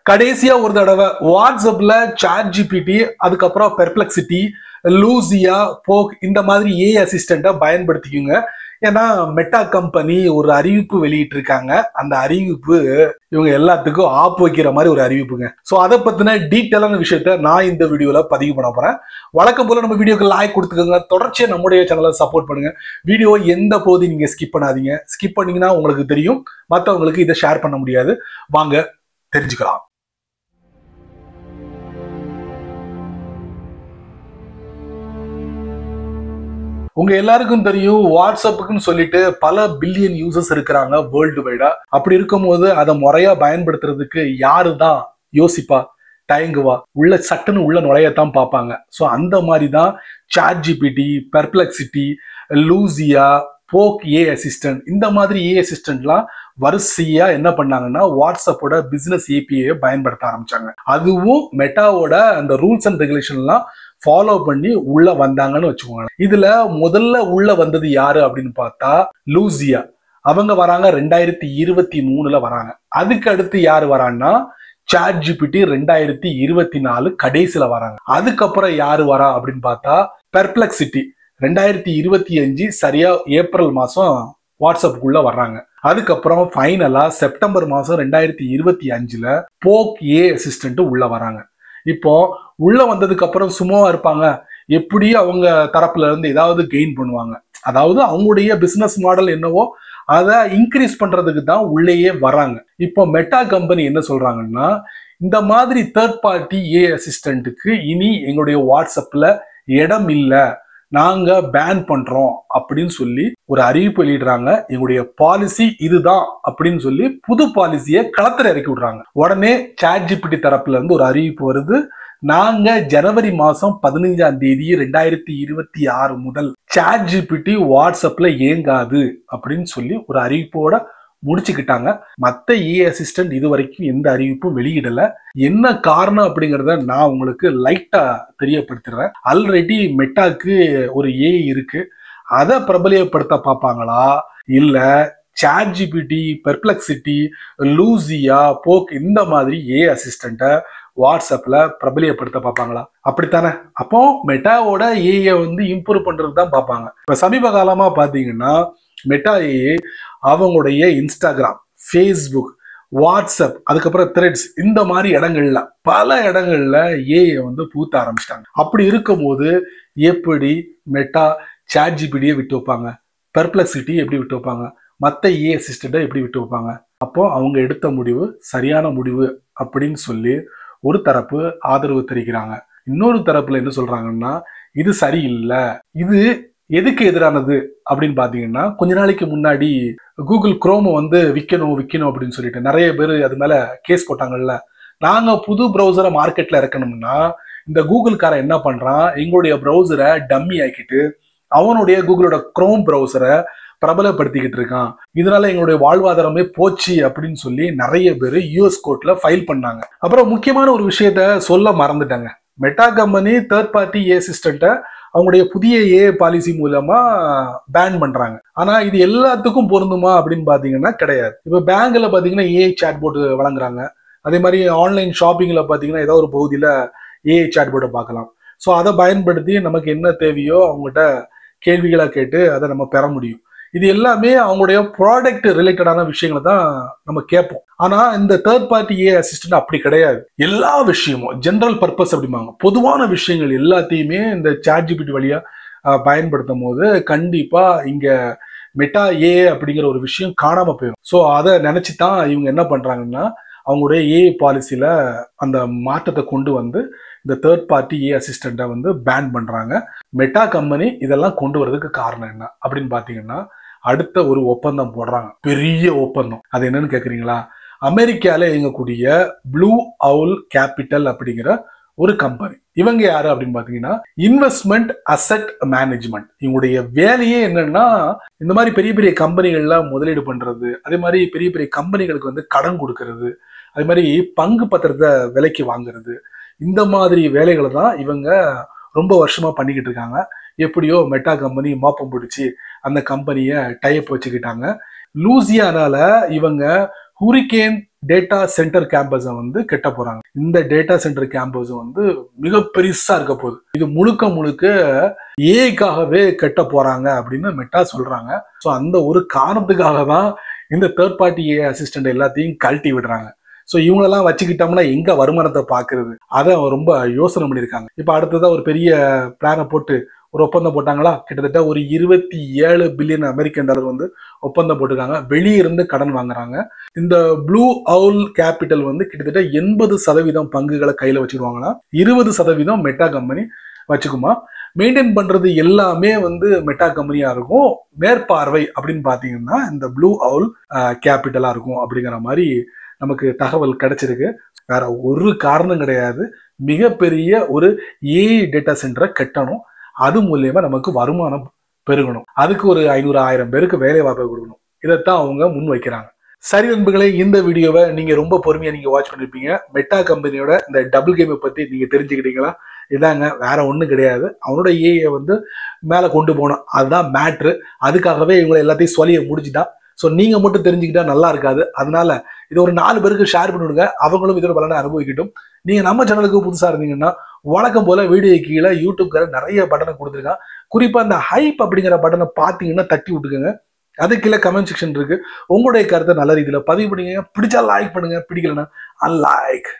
கடைசியா ஒரு தடவை வாட்ஸ்அப்ல சாட் ஜிபிடி, அதுக்கப்புறம் பெர்ப்ளெக்சிட்டி, லூசியா, போக் இந்த மாதிரி ஏஐ அசிஸ்டண்ட்டை பயன்படுத்திக்குங்க. ஏன்னா மெட்டா கம்பெனி ஒரு அறிவிப்பு வெளியிட்டு இருக்காங்க. அந்த அறிவிப்பு இவங்க எல்லாத்துக்கும் ஆப் வைக்கிற மாதிரி ஒரு அறிவிப்புங்க. ஸோ அதை பத்தின டீட்டெயிலான விஷயத்த நான் இந்த வீடியோல பதிவு பண்ண போறேன். வழக்கம் போல நம்ம வீடியோக்கு லைக் கொடுத்துக்கோங்க. தொடர்ச்சியா நம்முடைய சேனலை சப்போர்ட் பண்ணுங்க. வீடியோ எந்த போது நீங்க ஸ்கிப் பண்ணாதீங்க. ஸ்கிப் பண்ணீங்கன்னா உங்களுக்கு தெரியும், மற்றவங்களுக்கு இதை ஷேர் பண்ண முடியாது. வாங்க தெரிஞ்சுக்கலாம். உங்க எல்லாருக்கும் தெரியும், வாட்ஸ்அப்புக்குன்னு சொல்லிட்டு பல பில்லியன் யூசர்ஸ் இருக்கிறாங்க வேர்ல்டு வைடா. அப்படி இருக்கும்போது அதை முறையா பயன்படுத்துறதுக்கு யாரு தான் யோசிப்பா, தயங்குவா, உள்ள சட்டுன்னு உள்ள நுழையத்தான் பார்ப்பாங்க. ஸோ அந்த மாதிரி தான் சாட் ஜிபிடி, பெர்ப்ளெக்சிட்டி, லூசியா, போக் ஏ அசிஸ்டன்ட் இந்த மாதிரி ஏ அசிஸ்டன்ட்லாம் வரிசையா என்ன பண்ணாங்கன்னா வாட்ஸ்அப்போட பிசினஸ் ஏபிஐ பயன்படுத்த ஆரம்பிச்சாங்க. அதுவும் மெட்டாவோட அந்த ரூல்ஸ் அண்ட் ரெகுலேஷன்லாம் ஃபாலோ பண்ணி உள்ள வந்தாங்கன்னு வச்சுக்கோங்க. இதுல முதல்ல உள்ள வந்தது யாரு அப்படின்னு பார்த்தா லூசியா. அவங்க வராங்க 2023 வராங்க. அதுக்கு அடுத்து யாரு வரான்னா சாட் ஜிபிடி 2024 கடைசியில வராங்க. அதுக்கப்புறம் யாரு வரா அப்படின்னு பார்த்தா பெர்ப்ளெக்சிட்டி 2025 சரியா ஏப்ரல் மாசம் வாட்ஸ்அப்புக்குள்ள வர்றாங்க. அதுக்கப்புறம் ஃபைனலா செப்டம்பர் மாசம் 2025 போக் ஏ அசிஸ்டன்ட் உள்ள வராங்க. இப்போ உள்ள வந்ததுக்கு அப்புறம் சும்மாவா இருப்பாங்க? எப்படியும் அவங்க தரப்புல இருந்து ஏதாவது கெயின் பண்ணுவாங்க. அதாவது அவங்களுடைய பிசினஸ் மாடல் என்னவோ அதை இன்க்ரீஸ் பண்றதுக்கு தான் உள்ளேயே வராங்க. இப்போ மெட்டா கம்பெனி என்ன சொல்றாங்கன்னா, இந்த மாதிரி தேர்ட் பார்ட்டி ஏ அசிஸ்டன்ட்டுக்கு இனி எங்களுடைய வாட்ஸ்அப்ல இடம் இல்லை, நாங்க பேன் பண்றோம் அப்படின்னு சொல்லி ஒரு அறிவிப்பு வெளியிடுறாங்க. எங்களுடைய பாலிசி இதுதான் அப்படின்னு சொல்லி புது பாலிசியை களத்துல இறக்கி விடுறாங்க. உடனே சாட் ஜிபிடி தரப்புல இருந்து ஒரு அறிவிப்பு வருது. நாங்க ஜனவரி மாசம் 15ஆம் தேதி 2026 முதல் சாட் ஜிபிடி வாட்ஸ்அப்ல இயங்காது அப்படின்னு சொல்லி ஒரு அறிவிப்போட முடிச்சுக்கிட்டாங்க. மற்ற ஏ அசிஸ்டன்ட் இது வரைக்கும் எந்த அறிவிப்பும் வெளியிடல. என்ன காரணம் அப்படிங்கிறத நான் உங்களுக்கு லைட்டா தெரியப்படுத்துறேன். ஆல்ரெடி மெட்டாக்கு ஒரு ஏஐ இருக்கு, அதை பிரபலியப்படுத்த பார்ப்பாங்களா இல்ல சாட் ஜிபிடி, பெர்ப்ளெக்சிட்டி, லூசியா, போக் இந்த மாதிரி ஏ அசிஸ்டண்ட்டை வாட்ஸ்அப்ல பிரபலியப்படுத்த பார்ப்பாங்களா? அப்படித்தானே. அப்போ மெட்டாவோட ஏஐ இம்ப்ரூவ் பண்றது தான் பார்ப்பாங்க. இப்ப சமீப காலமா பாத்தீங்கன்னா மெட்டா ஏஐ அவங்களுடைய இன்ஸ்டாகிராம், ஃபேஸ்புக், வாட்ஸ்அப், அதுக்கப்புறம் த்ரெட்ஸ் இந்த மாதிரி இடங்கள்ல பல இடங்கள்ல ஏஐ பூத்த ஆரம்பிச்சிட்டாங்க. அப்படி இருக்கும்போது எப்படி மெட்டா சாட் ஜிபிடியை விட்டு வைப்பாங்க, பெர்ப்ளெக்சிட்டி எப்படி விட்டு வைப்பாங்க, மற்ற ஏ அசிஸ்டண்ட்டை எப்படி விட்டு வைப்பாங்க? அப்போ அவங்க எடுத்த முடிவு சரியான முடிவு அப்படின்னு சொல்லி ஒரு தரப்பு ஆதரவு தெரிவிக்கிறாங்க. இன்னொரு தரப்புல என்ன சொல்றாங்கன்னா, இது சரியில்லை, இது எதுக்கு எதிரானது அப்படின்னு பாத்தீங்கன்னா, கொஞ்ச நாளைக்கு முன்னாடி கூகுள் குரோம் விற்கணும் அப்படின்னு சொல்லிட்டு நிறைய பேர் அது மேல கேஸ் போட்டாங்கல்ல. நாங்க புது ப்ரௌசரை மார்க்கெட்ல இறக்கணும்னா இந்த கூகுள்காரன் என்ன பண்றான், எங்களுடைய ப்ரௌசரை டம்மி ஆக்கிட்டு அவனுடைய கூகுளோட குரோம் ப்ரௌசரை பிரபலப்படுத்திக்கிட்டு இருக்கான், இதனால எங்களுடைய வாழ்வாதாரமே போச்சு அப்படின்னு சொல்லி நிறைய பேர் யூஎஸ் கோர்ட்ல ஃபைல் பண்ணாங்க. அப்புறம் முக்கியமான ஒரு விஷயத்த சொல்ல மறந்துட்டாங்க. மெட்டா கம்பெனி தேர்ட் பார்ட்டி ஏ அசிஸ்டண்ட்டை அவங்களுடைய புதிய ஏ பாலிசி மூலமா பேன் பண்றாங்க. ஆனா இது எல்லாத்துக்கும் பொருந்துமா அப்படின்னு பாத்தீங்கன்னா கிடையாது. இப்ப பேங்க்ல பாத்தீங்கன்னா ஏஐ சாட்போர்ட் வழங்குறாங்க. அதே மாதிரி ஆன்லைன் ஷாப்பிங்ல பாத்தீங்கன்னா ஏதோ ஒரு பகுதியில ஏஐ சாட்போர்ட்டை பார்க்கலாம். ஸோ அதை பயன்படுத்தி நமக்கு என்ன தேவையோ அவங்ககிட்ட கேள்விகளை கேட்டு அதை நம்ம பெற முடியும். இது எல்லாமே அவங்களுடைய ப்ராடக்ட் ரிலேட்டடான விஷயங்களை தான் நம்ம கேட்போம். ஆனா இந்த தேர்ட் பார்ட்டி ஏ அசிஸ்டன்ட் அப்படி கிடையாது. எல்லா விஷயமும் ஜெனரல் பர்பஸ் அப்படிம்பாங்க, பொதுவான விஷயங்கள் எல்லாத்தையுமே இந்த சாட் ஜிபிடி வழியா பயன்படுத்தும் போது கண்டிப்பா இங்க மெட்டா ஏ அப்படிங்கிற ஒரு விஷயம் காணாம போயிடும். ஸோ அதை நினைச்சுதான் இவங்க என்ன பண்றாங்கன்னா அவங்களுடைய ஏஐ பாலிசியில அந்த மாற்றத்தை கொண்டு இந்த தேர்ட் பார்ட்டி ஏ அசிஸ்டண்ட்டை பேன் பண்றாங்க. மெட்டா கம்பெனி இதெல்லாம் கொண்டு வரதுக்கு காரணம் என்ன அப்படின்னு பாத்தீங்கன்னா, அடுத்த ஒரு ஒப்பந்தம் போடுறாங்க, பெரிய ஒப்பந்தம். அது என்னன்னு கேக்குறீங்களா? அமெரிக்கால இயங்கக்கூடிய ப்ளூ அவுல் கேபிட்டல் அப்படிங்கிற ஒரு கம்பெனி. இவங்க யாரு அப்படின்னு பாத்தீங்கன்னா இன்வெஸ்ட்மெண்ட் அசெட் மேனேஜ்மெண்ட். இவங்களுடைய வேலையே என்னன்னா இந்த மாதிரி பெரிய பெரிய கம்பெனிகள்ல முதலீடு பண்றது, அதே மாதிரி பெரிய பெரிய கம்பெனிகளுக்கு கடன் கொடுக்கறது, அதே மாதிரி பங்கு பத்திரத்தை விலைக்கு வாங்குறது, இந்த மாதிரி வேலைகளை தான் இவங்க ரொம்ப வருஷமா பண்ணிக்கிட்டு இருக்காங்க. எப்படியோ மெட்டா கம்பெனி மாப்பம் பிடிச்சி அந்த கம்பெனியை டைப் வச்சுக்கிட்டாங்க. லூசியானால இவங்க ஹூரிகேன் டேட்டா சென்டர் கேம்பஸை வந்து கட்ட போறாங்க. இந்த டேட்டா சென்டர் கேம்பஸ் வந்து மிக பெருசா இருக்க போகுது. இது முழுக்க முழுக்க ஏஐக்காகவே கட்ட போறாங்க அப்படின்னு மெட்டா சொல்றாங்க. ஸோ அந்த ஒரு காரணத்துக்காக தான் இந்த தேர்ட் பார்ட்டி ஏஐ அசிஸ்டன்ட் எல்லாத்தையும் கழட்டி விடுறாங்க. ஸோ இவங்களெல்லாம் வச்சுக்கிட்டோம்னா எங்க வருமானத்தை பார்க்கறது, அதை ரொம்ப யோசனை பண்ணியிருக்காங்க. இப்போ அடுத்ததான் ஒரு பெரிய பிளானை போட்டு ஒரு ஒப்பந்தம் போட்டாங்களா, கிட்டத்தட்ட ஒரு 27 பில்லியன் அமெரிக்கன் டாலர் வந்து ஒப்பந்தம் போட்டிருக்காங்க. வெளியே இருந்து கடன் வாங்குறாங்க. இந்த ப்ளூ அவுல் கேபிட்டல் வந்து கிட்டத்தட்ட 80% பங்குகளை கையில வச்சுருவாங்கன்னா 20% மெட்டா கம்பெனி வச்சுக்குமா. மெயின்டைன் பண்றது எல்லாமே வந்து மெட்டா கம்பெனியா இருக்கும். மேற்பார்வை அப்படின்னு பாத்தீங்கன்னா இந்த ப்ளூ அவுல் கேபிட்டலா இருக்கும் அப்படிங்கிற மாதிரி நமக்கு தகவல் கிடைச்சிருக்கு. வேற ஒரு காரணம் கிடையாது, மிகப்பெரிய ஒரு ஏஐ டேட்டா சென்டரை கட்டணும். அது மூலியமா நமக்கு வருமானம் பெருகணும். அதுக்கு ஒரு 500,000 பேருக்கு வேலை வாய்ப்பை கொடுக்கணும். இதைத்தான் அவங்க முன் வைக்கிறாங்க. சரி நண்பர்களே, இந்த வீடியோவை நீங்க ரொம்ப பொறுமையா நீங்க வாட்ச் பண்ணிருப்பீங்க. மெட்டா கம்பெனியோட இந்த டபுள் கேமை பத்தி நீங்க தெரிஞ்சுக்கிட்டீங்களா? இதாங்க, வேற ஒண்ணும் கிடையாது. அவனோட ஏஐ வந்து மேல கொண்டு போகணும், அதுதான் மேட்ரு. அதுக்காகவே இவங்களை எல்லாத்தையும் சொல்லிய முடிச்சுட்டான். ஸோ நீங்க மட்டும் தெரிஞ்சுக்கிட்டா நல்லா இருக்காது. அதனால இதை ஒரு 4 பேருக்கு ஷேர் பண்ணிவிடுங்க, அவங்களும் இதோட பலனை அனுபவிக்கட்டும். நீங்க நம்ம சேனலுக்கு புதுசா இருந்தீங்கன்னா வழக்கம் போல வீடியோ கீழே யூடியூப்கார நிறைய பட்டனை கொடுத்துருக்கான். குறிப்பா அந்த ஹைப் அப்படிங்கிற பட்டனை பார்த்தீங்கன்னா தட்டி விட்டுக்கோங்க. அது கீழே கமெண்ட் செக்ஷன் இருக்கு. உங்களுடைய கருத்தை நல்ல ரீதியில பதிவு பண்ணுங்க. பிடிச்சா லைக் பண்ணுங்க, பிடிக்கலன்னா அன்லைக்.